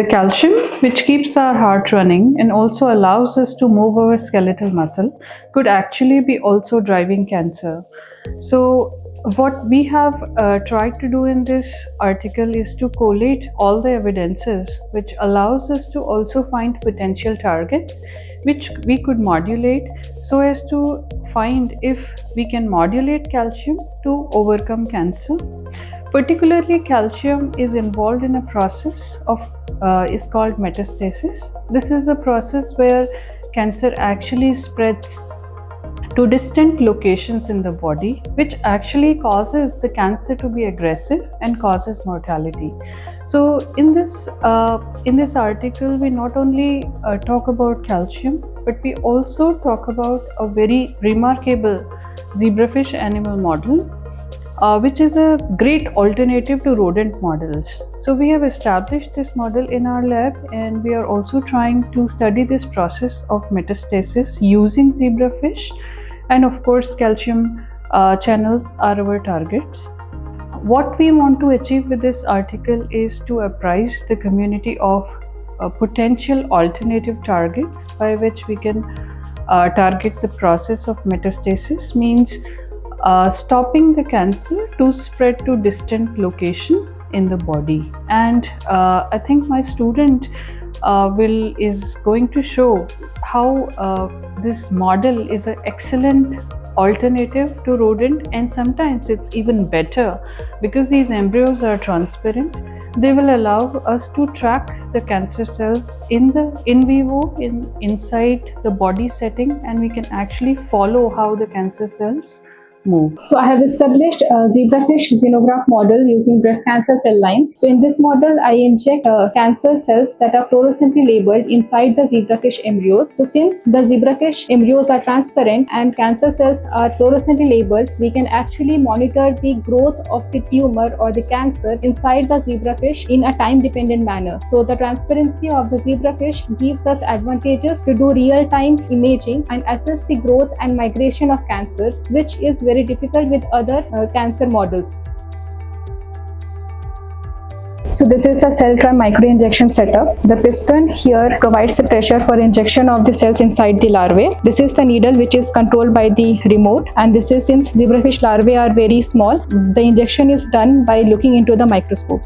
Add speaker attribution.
Speaker 1: The calcium, which keeps our heart running and also allows us to move our skeletal muscle, could actually be also driving cancer. So, what we have tried to do in this article is to collate all the evidences, which allows us to also find potential targets which we could modulate so as to find if we can modulate calcium to overcome cancer. Particularly, calcium is involved in a process of is called metastasis. This is a process where cancer actually spreads to distant locations in the body, which actually causes the cancer to be aggressive and causes mortality. So in this article, we not only talk about calcium, but we also talk about a very remarkable zebrafish animal model, which is a great alternative to rodent models. So we have established this model in our lab, and we are also trying to study this process of metastasis using zebrafish, and of course calcium channels are our targets. What we want to achieve with this article is to apprise the community of potential alternative targets by which we can target the process of metastasis, means stopping the cancer to spread to distant locations in the body. And I think my student is going to show how this model is an excellent alternative to rodent, and sometimes it's even better because these embryos are transparent. They will allow us to track the cancer cells in vivo inside the body setting, and we can actually follow how the cancer cells move.
Speaker 2: So I have established a zebrafish xenograft model using breast cancer cell lines. So in this model, I inject cancer cells that are fluorescently labeled inside the zebrafish embryos. So since the zebrafish embryos are transparent and cancer cells are fluorescently labeled, we can actually monitor the growth of the tumor or the cancer inside the zebrafish in a time-dependent manner. So the transparency of the zebrafish gives us advantages to do real-time imaging and assess the growth and migration of cancers, which is very difficult with other cancer models. So this is the CellTRAM microinjection setup. The piston here provides the pressure for injection of the cells inside the larvae. This is the needle which is controlled by the remote, and this is, since zebrafish larvae are very small, the injection is done by looking into the microscope.